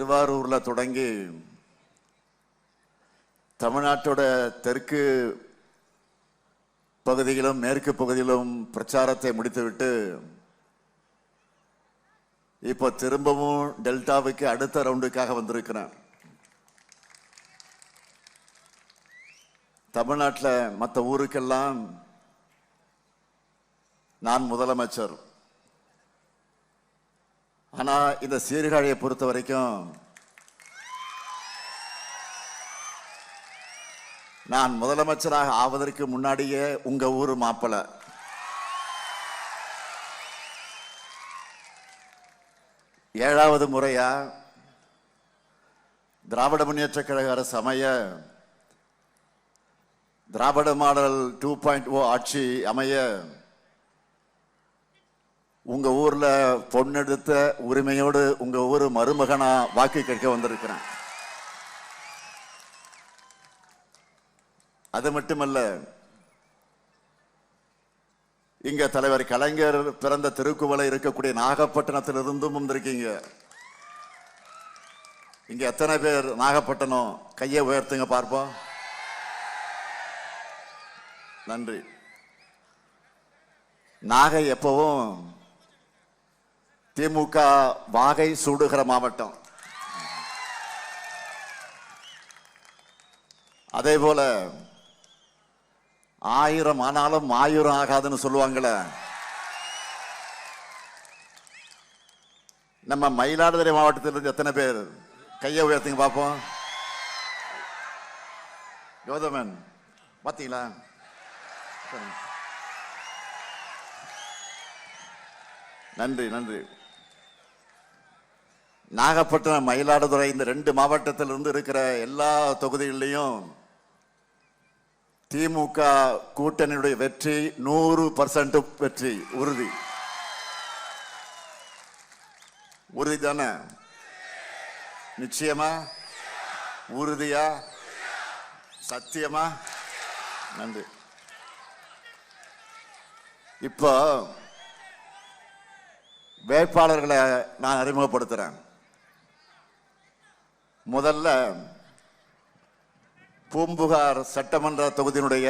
திருவாரூர்ல தொடங்கி தமிழ்நாட்டோட தெற்கு பகுதியிலும் மேற்கு பகுதியிலும் பிரச்சாரத்தை முடித்துவிட்டு இப்போ திரும்பவும் டெல்டாவுக்கு அடுத்த ரவுண்டுக்காக வந்திருக்கிறேன். தமிழ்நாட்டில் மற்ற ஊருக்கெல்லாம் நான் முதலமைச்சர். ஆனா இந்த சீர்காழியை பொறுத்த வரைக்கும் நான் முதலமைச்சராக ஆவதற்கு முன்னாடியே உங்க ஊர் மாப்பிள. ஏழாவது முறையா திராவிட முன்னேற்ற கழக அரசு அமைய, திராவிட மாடல் 2.0 ஆட்சி அமைய உங்க ஊர்ல பொண்ணெடுத்த உரிமையோடு உங்க ஊர் மருமகனா வாக்கு கேட்க வந்திருக்கிறேன். அது மட்டுமல்ல, இங்க தலைவர் கலைஞர் பிறந்த திருக்குவளை இருக்கக்கூடிய நாகப்பட்டினத்திலிருந்தும் வந்திருக்கீங்க. இங்க எத்தனை பேர் நாகப்பட்டினம்? கையை உயர்த்துங்க பார்ப்போம். நன்றி. நாகை எப்பவும் திமுக வாகை சூடுகிற மாவட்டம். அதே போல 1000 ஆனாலும் 1000 ஆகாதுன்னு சொல்லுவாங்கள. நம்ம மயிலாடுதுறை மாவட்டத்திலிருந்து எத்தனை பேர்? கையை உயர்த்துங்க பார்ப்போம். யோதமன் பாத்தீங்களா? நன்றி நன்றி. நாகப்பட்டினம், மயிலாடுதுறை இந்த 2 மாவட்டத்திலிருந்து இருக்கிற எல்லா தொகுதிகளிலையும் திமுக கூட்டணியுடைய வெற்றி 100% வெற்றி உறுதி. உறுதி தானே? நிச்சயமா? உறுதியா? சத்தியமா? நன்றி. இப்போ வேட்பாளர்களை நான் அறிமுகப்படுத்துறேன். முதல்ல பூம்புகார் சட்டமன்ற தொகுதியினுடைய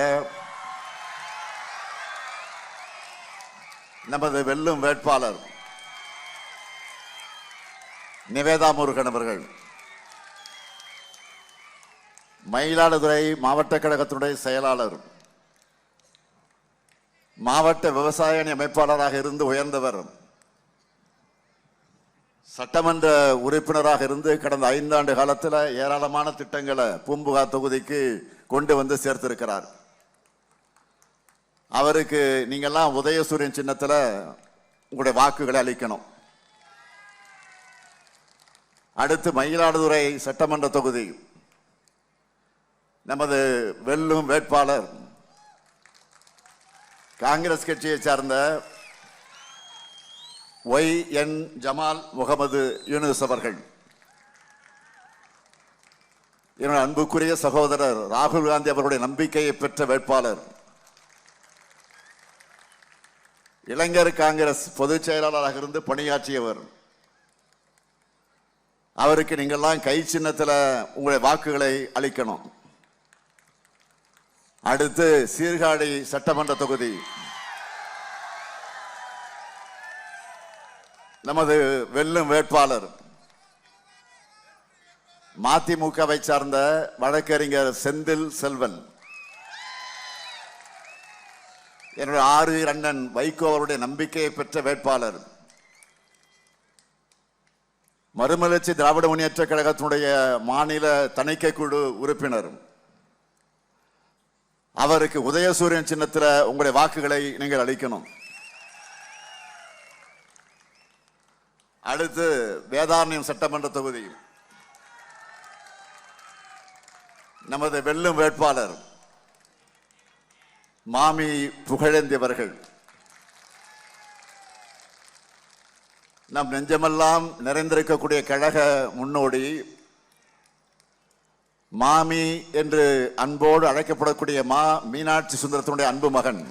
நமது வெல்லும் வேட்பாளர் நிவேதா முருகன் அவர்கள். மயிலாடுதுறை மாவட்ட கழகத்தினுடைய செயலாளர், மாவட்ட விவசாய அணி அமைப்பாளராக இருந்து உயர்ந்தவர், சட்டமன்ற உறுப்பினராக இருந்து கடந்த 5 ஆண்டு காலத்தில் ஏராளமான திட்டங்களை பூம்புகார் தொகுதிக்கு கொண்டு வந்து சேர்த்திருக்கிறார். அவருக்கு நீங்கெல்லாம் உதயசூரியன் சின்னத்தில் உங்களுடைய வாக்குகளை அளிக்கணும். அடுத்து மயிலாடுதுறை சட்டமன்ற தொகுதி நமது வெல்லும் வேட்பாளர் காங்கிரஸ் கட்சியை சார்ந்த YN ஜமால் முகமது யூனுஸ் அவர்கள். என்னுடைய அன்புக்குரிய சகோதரர் ராகுல் காந்தி அவர்களுடைய நம்பிக்கையை பெற்ற வேட்பாளர், இளைஞர் காங்கிரஸ் பொதுச் செயலாளராக இருந்து பணியாற்றியவர். அவருக்கு நீங்கள்லாம் கை சின்னத்தில் உங்களுடைய வாக்குகளை அளிக்கணும். அடுத்து சீர்காழி சட்டமன்ற தொகுதி நமது வெல்லும் வேட்பாளர் மதிமுகவை சார்ந்த வழக்கறிஞர் செந்தில் செல்வன். என்னுடைய ஆறுயிர் அண்ணன் வைகோ அவருடைய நம்பிக்கையை பெற்ற வேட்பாளர், மறுமலர்ச்சி திராவிட முன்னேற்ற கழகத்தினுடைய மாநில தணிக்கை குழு உறுப்பினர். அவருக்கு உதயசூரியன் சின்னத்தில் உங்களுடைய வாக்குகளை நீங்கள் அளிக்கணும். அடுத்து வேதாரண்யம் சட்டமன்ற தொகுதி நமது வெல்லும் வேட்பாளர் மாமி புகழேந்தி அவர்கள். நம் நெஞ்சமெல்லாம் நிறைந்திருக்கக்கூடிய கழக முன்னோடி, மாமி என்று அன்போடு அழைக்கப்படக்கூடிய மீனாட்சி சுந்தரத்தினுடைய அன்பு மகன்.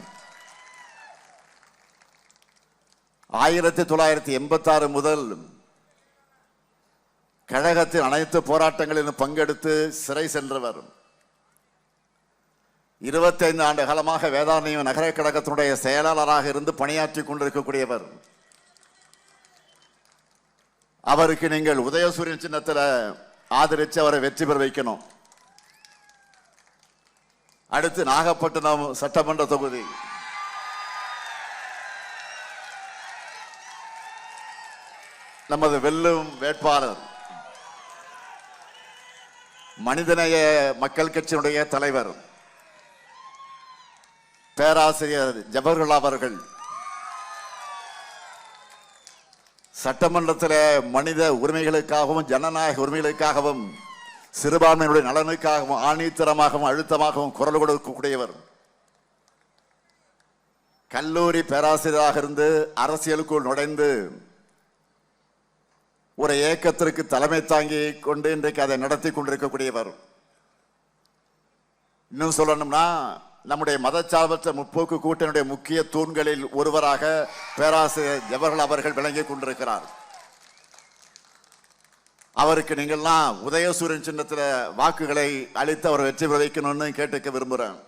1986 முதல் கழகத்தின் அனைத்து போராட்டங்களிலும் பங்கெடுத்து சிறை சென்றவர். 25 ஆண்டு காலமாக வேதாரண்யம் நகர கழகத்தினுடைய செயலாளராக இருந்து பணியாற்றி கொண்டிருக்கக்கூடியவர். அவருக்கு நீங்கள் உதயசூரியன் சின்னத்தில் ஆதரித்து அவரை வெற்றி பெற வைக்கணும். அடுத்து நாகப்பட்டினம் சட்டமன்ற தொகுதி நமது வெல்லும் வேட்பாளர் மனிதநேய மக்கள் கட்சியினுடைய தலைவர் பேராசிரியர் ஜவஹர்லால் அவர்கள் சட்டமன்றத்தில் மனித உரிமைகளுக்காகவும் ஜனநாயக உரிமைகளுக்காகவும் சிறுபான்மையினுடைய நலனுக்காகவும் ஆணித்தரமாகவும் அழுத்தமாகவும் குரல் கொடுக்கக்கூடியவர். கல்லூரி பேராசிரியராக இருந்து அரசியலுக்குள் நுழைந்து ஒரு இயக்கத்திற்கு தலைமை தாங்கி கொண்டு இன்றைக்கு அதை நடத்தி கொண்டிருக்கக்கூடியவர். இன்னும் சொல்லணும்னா நம்முடைய மதச்சார்பற்ற முற்போக்கு கூட்டணியுடைய முக்கிய தூண்களில் ஒருவராக பேராசிரியர் ஜவஹர்லால் அவர்கள் விளங்கிக் கொண்டிருக்கிறார். அவருக்கு நீங்கள்லாம் உதயசூரியன் சின்னத்தில் வாக்குகளை அளித்து அவர் வெற்றி பெற வைக்கணும்னு கேட்டுக்க விரும்புகிறேன்.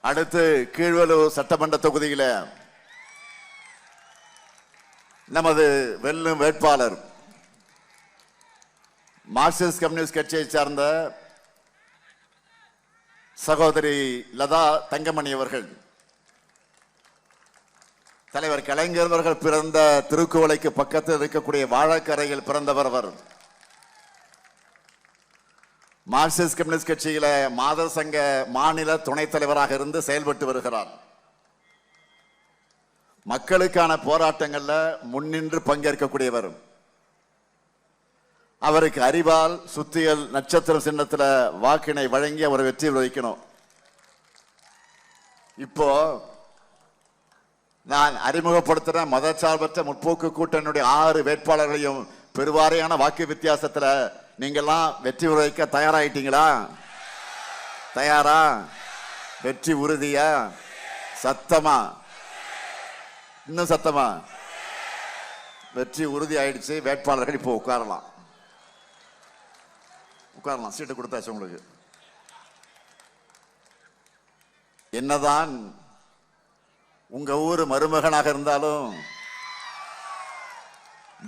அடுத்து கீழ்வலூர் சட்டமன்ற தொகுதியில் நமது வெல்லும் வேட்பாளர் மார்க்சிஸ்ட் கம்யூனிஸ்ட் கட்சியை சார்ந்த சகோதரி லதா தங்கமணி அவர்கள். தலைவர் கலைஞர் அவர்கள் பிறந்த திருக்குவளைக்கு பக்கத்தில் இருக்கக்கூடிய வாழக்கரையில் பிறந்தவர் அவர். மார்க்சிஸ்ட் கம்யூனிஸ்ட் கட்சியில மாதர் சங்க மாநில துணைத் தலைவராக இருந்து செயல்பட்டு வருகிறார். மக்களுக்கான போராட்டங்கள்ல முன்னின்று பங்கேற்கக்கூடியவர். அவருக்கு அறிவால் சுத்தியல் நட்சத்திரம் சின்னத்தில் வாக்கினை வழங்கி அவரை வெற்றி வைக்கணும். இப்போ நான் அறிமுகப்படுத்துற மதச்சார்பற்ற முற்போக்கு கூட்டணியுடைய 6 வேட்பாளர்களையும் பெருவாரியான வாக்கு வித்தியாசத்தில் நீங்கெல்லாம் வெற்றி வைக்க தயாராயிட்டீங்களா? தயாரா? வெற்றி உறுதியா? சத்தமா? இன்னும் சத்தமா? வெற்றி உறுதி ஆயிடுச்சு. வேட்பாளர்கள் இப்போ உட்காரலாம். சீட்டு கொடுத்தாச்சு உங்களுக்கு. என்னதான் உங்க ஊர் மருமகனாக இருந்தாலும்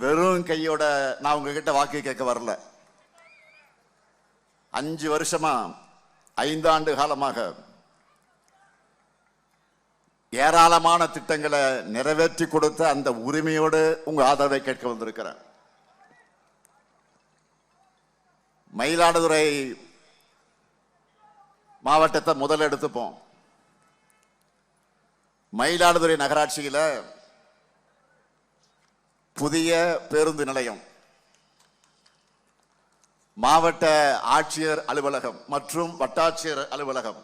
வெறும் கையோட நான் உங்ககிட்ட வாக்கு கேட்க வரல. 5 வருஷமா 5 ஆண்டு காலமாக ஏராளமான திட்டங்களை நிறைவேற்றி கொடுத்த அந்த உரிமையோடு உங்க ஆதரவை கேட்க வந்திருக்கிறேன். மயிலாடுதுறை மாவட்டத்தை முதல் எடுத்துப்போம். மயிலாடுதுறை நகராட்சியில் புதிய பேருந்து நிலையம், மாவட்ட ஆட்சியர் அலுவலகம் மற்றும் வட்டாட்சியர் அலுவலகம்,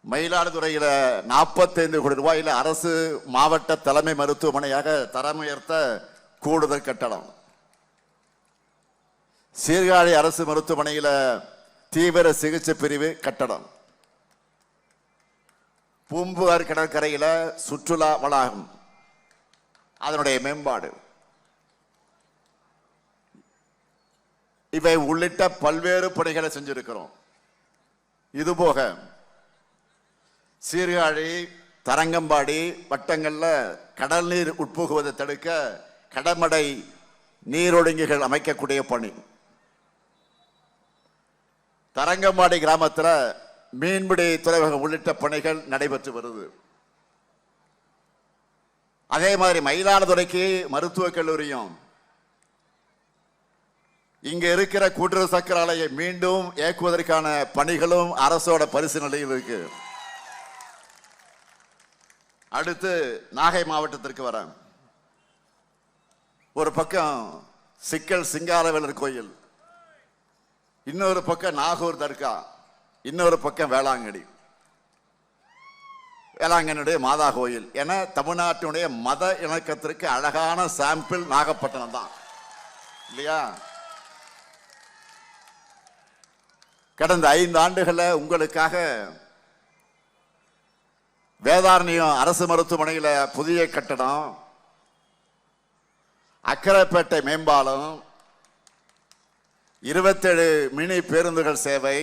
மயிலாடுதுறையில் 45 கோடி ரூபாயில் அரசு மாவட்ட தலைமை மருத்துவமனையாக தரம் உயர்த்த கூடுதல் கட்டடம், சீர்காழி அரசு மருத்துவமனையில் தீவிர சிகிச்சை பிரிவு கட்டடம், பூம்புகார் கடற்கரையில் சுற்றுலா வளாகம் அதனுடைய மேம்பாடு, இவை உள்ளிட்ட பல்வேறு பணிகளை செஞ்சிருக்கிறோம். இதுபோக சீர்காழி தரங்கம்பாடி வட்டங்கள்ல கடல் நீர் உட்புகுவதை தடுக்க கடமடை நீரொழுங்கிகள் அமைக்கக்கூடிய பணி, தரங்கம்பாடி கிராமத்தில் மீன்பிடி துறைமுகம் உள்ளிட்ட பணிகள் நடைபெற்று வருது. அதே மாதிரி மயிலாடுதுறைக்கு மருத்துவக் கல்லூரியும் இங்க இருக்கிற கூட்டுறவு சக்கர ஆலையை மீண்டும் இயக்குவதற்கான பணிகளும் அரசோட பரிசீலனையில் இருக்கு. அடுத்து நாகை மாவட்டத்திற்கு வர, ஒரு பக்கம் சிக்கல் சிங்காரவேலர் கோயில், இன்னொரு பக்கம் நாகூர் தர்கா, இன்னொரு பக்கம் வேளாங்கண்ணி, வேளாங்கண்ணியுடைய மாதா கோயில் என தமிழ்நாட்டினுடைய மத இணக்கத்திற்கு அழகான சாம்பிள் நாகப்பட்டினம் தான் இல்லையா? கடந்த 5 ஆண்டுகளில் உங்களுக்காக வேதாரண்யம் அரசு மருத்துவமனையில் புதிய கட்டடம், அக்கரைப்பேட்டை மேம்பாலம், 27 மினி பேருந்துகள் சேவை,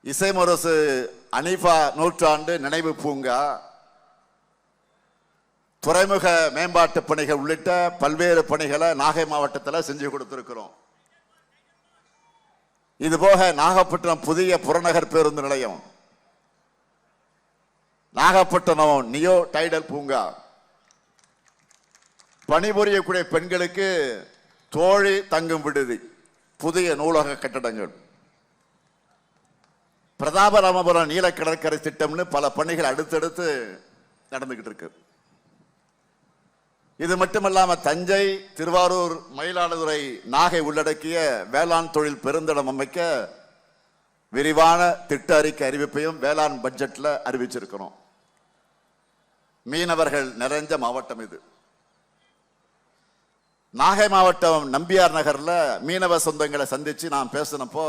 இசைமுரசு அனிஃபா நூற்றாண்டு நினைவு பூங்கா, துறைமுக மேம்பாட்டு பணிகள் உள்ளிட்ட பல்வேறு பணிகளை நாகை மாவட்டத்தில் செஞ்சு கொடுத்திருக்கிறோம். இதுபோக நாகப்பட்டினம் புதிய புறநகர் பேருந்து நிலையம், நாகப்பட்டினம் நியோ டைடல் பூங்கா, பணிபுரியக்கூடிய பெண்களுக்கு தோழி தங்கும் விடுதி, புதிய நூலக கட்டடங்கள், பிரதாபராமபுரம் நீல கடற்கரை திட்டம்னு பல பணிகள் அடுத்தடுத்து நடந்துகிட்டு இருக்கு. இது மட்டுமல்லாம தஞ்சை, திருவாரூர், மயிலாடுதுறை, நாகை உள்ளடக்கிய வேளாண் தொழில் பெருந்தடம் அமைக்க விரிவான திட்ட அறிக்கை அறிவிப்பையும் வேளாண் பட்ஜெட்ல அறிவிச்சிருக்கிறோம். மீனவர்கள் நிறைஞ்ச மாவட்டம் இது. நாகை மாவட்டம் நம்பியார் நகர்ல மீனவ சொந்தங்களை சந்திச்சு நான் பேசினப்போ,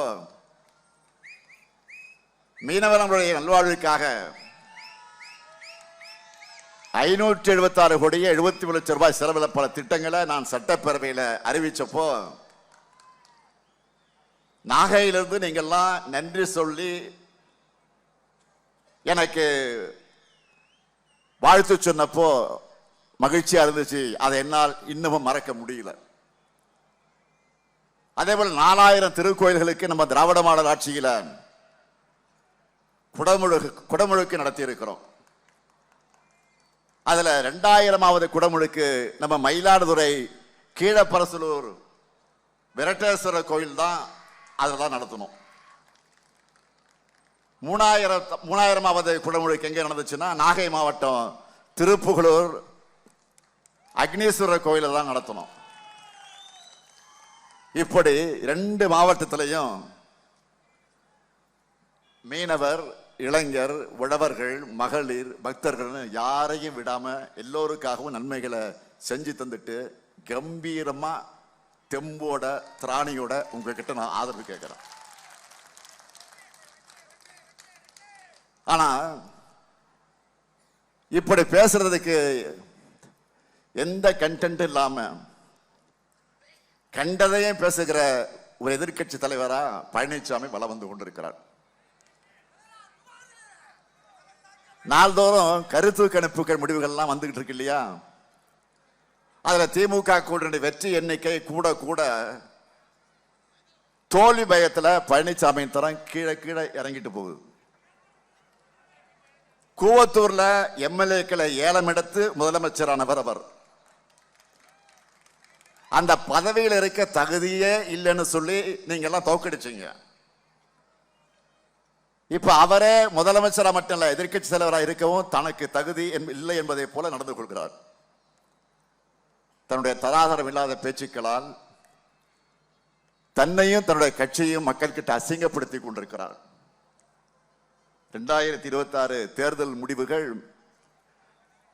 மீனவர்களுடைய நல்வாழ்வுக்காக 576 கோடியே 73 லட்சம் ரூபாய் செலவில் பல திட்டங்களை நான் சட்டப்பேரவையில் அறிவிச்சப்போ, நாகையிலிருந்து நீங்கள்லாம் நன்றி சொல்லி எனக்கு வாழ்த்து சொன்னப்போ மகிழ்ச்சியா இருந்துச்சு. அதை என்னால் இன்னமும் மறக்க முடியல. அதே போல 4000 திருக்கோயில்களுக்கு நம்ம திராவிட மாடல் ஆட்சியில குடமுழுக்கு நடத்தி இருக்கிறோம். அதுல 2000வது குடமுழுக்கு நம்ம மயிலாடுதுறை கீழப்பரசலூர் விரட்டேஸ்வரர் கோயில் தான் அதெல்லாம் நடத்தணும். 3000வது குடமுழுக்கு எங்க நடந்துச்சுன்னா நாகை மாவட்டம் திருப்புகலூர் அக்னீஸ்வரர் கோயில தான் நடத்தணும். இப்படி 2 மாவட்டத்திலையும் மீனவர், இளைஞர், உழவர்கள், மகளிர், பக்தர்கள் யாரையும் விடாம எல்லோருக்காகவும் நன்மைகளை செஞ்சு தந்துட்டு கம்பீரமா தெம்போட திராணியோட உங்ககிட்ட நான் ஆதரவு கேட்கிறேன். ஆனா இப்படி பேசுறதுக்கு எந்த கண்டென்ட் இல்லாம கண்டதையும் பேசுகிற ஒரு எதிர்கட்சி தலைவரா பழனிசாமி வலம் வந்து கொண்டிருக்கிறார். நாள்தோறும் கருத்து கணிப்புகள் முடிவுகள்லாம் வந்துகிட்டு இருக்கு இல்லையா? அதுல திமுக கூட்டணி வெற்றி எண்ணிக்கை கூட கூட தோல்வி பயத்துல பழனிசாமி தரம் கீழே கீழே இறங்கிட்டு போகுது. கூவத்தூர்ல எம்எல்ஏக்களை ஏலம் எடுத்து முதலமைச்சரானவர் அவர். அந்த பதவியில் இருக்க தகுதியே இல்லைன்னு சொல்லி நீங்க எல்லாம் தோக்கடிச்சீங்க. இப்ப அவரே முதலமைச்சரா மட்டும் இல்ல, எதிர்கட்சி தலைவராக இருக்கவும் தனக்கு தகுதி இல்லை என்பதை போல நடந்து கொள்கிறார். தன்னுடைய தராதரம் இல்லாத பேச்சுக்களால் தன்னையும் தன்னுடைய கட்சியையும் மக்கள் கிட்ட அசிங்கப்படுத்தி கொண்டிருக்கிறார். 2026 தேர்தல் முடிவுகள்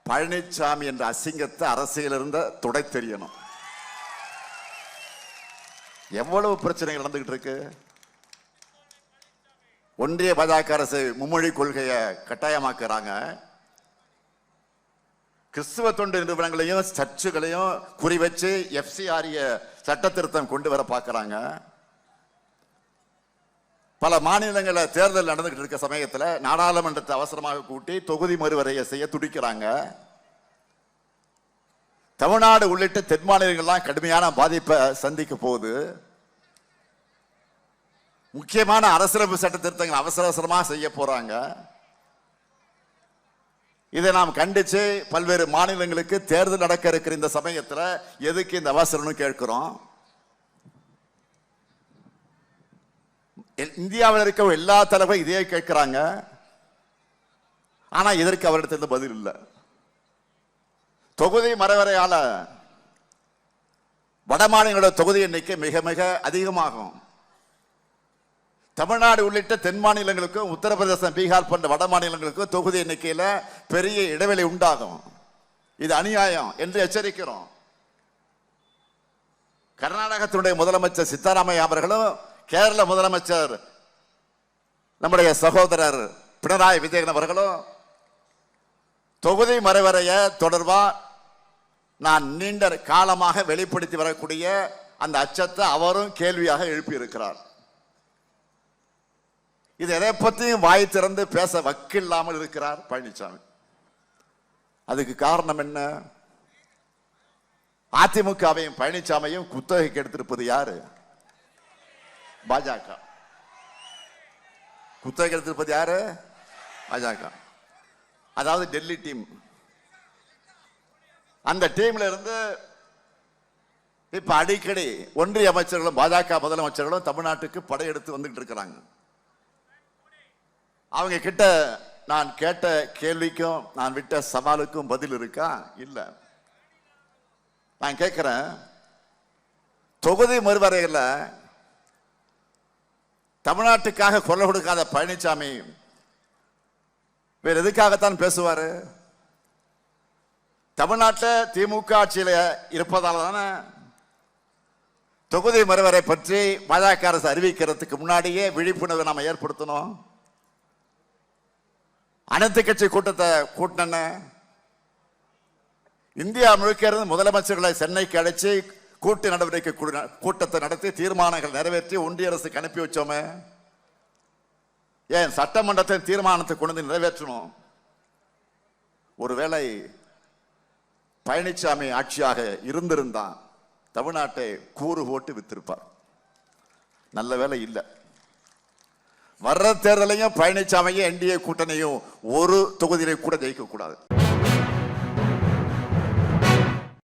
பழனிசாமி என்ற அசிங்கத்தை அரசியல் இருந்த துடை தெரியணும். எவ்வளவு பிரச்சனைகள் நடந்துகிட்டு இருக்கு. ஒன்றிய பாஜக அரசு மும்மொழி கொள்கையை கட்டாயமாக்குறாங்க. கிறிஸ்துவ தொண்டு நிறுவனங்களையும் சர்ச்சுகளையும் குறிவச்சு FCRA சட்ட திருத்தம் கொண்டு வர பார்க்கிறாங்க. பல மாநிலங்களில் தேர்தல் நடந்துகிட்டு இருக்க சமயத்தில் நாடாளுமன்றத்தை அவசரமாக கூட்டி தொகுதி மறுவரையை செய்ய துடிக்கிறாங்க. தமிழ்நாடு உள்ளிட்ட தென் மாநிலங்கள்லாம் கடுமையான பாதிப்பை சந்திக்க போகுது. முக்கியமான அரசியலமைப்பு சட்ட திருத்தங்கள் அவசர அவசரமாக செய்ய போறாங்க. இதை நாம் கண்டிச்சு பல்வேறு மாநிலங்களுக்கு தேர்தல் நடக்க இருக்கிற இந்த சமயத்தில் எதுக்கு இந்த அவசரம்னு கேட்கிறோம். இந்தியாவில் இருக்க எல்லா தலைவரும் இதே கேட்கிறாங்க. ஆனா இதற்கு அவரிடத்தில் பதில் இல்லை. தொகுதி மறைவரையால வட மாநிலங்களோட தொகுதி எண்ணிக்கை மிக மிக அதிகமாகும். தமிழ்நாடு உள்ளிட்ட தென் மாநிலங்களுக்கும் உத்தரப்பிரதேசம், பீகார் போன்ற வட மாநிலங்களுக்கும் தொகுதி எண்ணிக்கையில பெரிய இடைவெளி உண்டாகும். இது அநியாயம் என்று எச்சரிக்கிறோம். கர்நாடகத்தினுடைய முதலமைச்சர் சித்தராமையா அவர்களும், கேரள முதலமைச்சர் நம்முடைய சகோதரர் பினராயி விஜயன் அவர்களும் தொகுதி மறைவரைய தொடர்பா நான் நீண்ட காலமாக வெளிப்படுத்தி வரக்கூடிய அந்த அச்சத்தை அவரும் கேள்வியாக எழுப்பியிருக்கிறார். இது எதை பற்றியும் வாய் திறந்து பேச வக்கில்லாமல் இருக்கிறார் பழனிசாமி. அதுக்கு காரணம் என்ன? அதிமுகவையும் பழனிசாமியும் குத்தகைக்கு எடுத்திருப்பது யாரு? பாஜக. குத்தகைக்கு எடுத்திருப்பது யாரு? பாஜக. அதாவது டெல்லி டீம். அந்த டீம்ல இருந்து இப்ப அடிக்கடி ஒன்றிய அமைச்சர்களும் பாஜக முதலமைச்சர்களும் தமிழ்நாட்டுக்கு படையெடுத்து வந்துட்டு இருக்கிறாங்க. அவங்க கிட்ட நான் கேட்ட கேள்விக்கும் நான் விட்ட சவாலுக்கும் பதில் இருக்கா? இல்ல. நான் கேட்கிறேன், தொகுதி மறுவரையில் தமிழ்நாட்டுக்காக குரல் கொடுக்காத பழனிசாமி வேற எதுக்காகத்தான் பேசுவாரு? தமிழ்நாட்டில் திமுக ஆட்சியில் இருப்பதால தானே தொகுதி மறுவரை பற்றி பாஜக அரசு அறிவிக்கிறதுக்கு முன்னாடியே விழிப்புணர்வை நாம ஏற்படுத்தணும். அனைத்து கட்சி கூட்டத்தை கூட்டின இந்தியா முழுக்க இருந்து முதலமைச்சர்களை சென்னைக்கு அழைச்சி கூட்டு நடவடிக்கை கூட்டத்தை நடத்தி தீர்மானங்கள் நிறைவேற்றி ஒன்றிய அரசுக்கு அனுப்பி வச்சோமே. ஏன் சட்டமன்றத்தின் தீர்மானத்தை கொண்டு வந்து நிறைவேற்றணும்? ஒருவேளை பழனிசாமி ஆட்சியாக இருந்திருந்தான் தமிழ்நாட்டை கூறு போட்டு வித்திருப்பார். நல்ல வேலை இல்லை. வர்ற தேர்தலையும் பழனிசாமியும் என்டிஏ கூட்டணியும் ஒரு தொகுதியிலே கூட ஜெயிக்க கூடாது.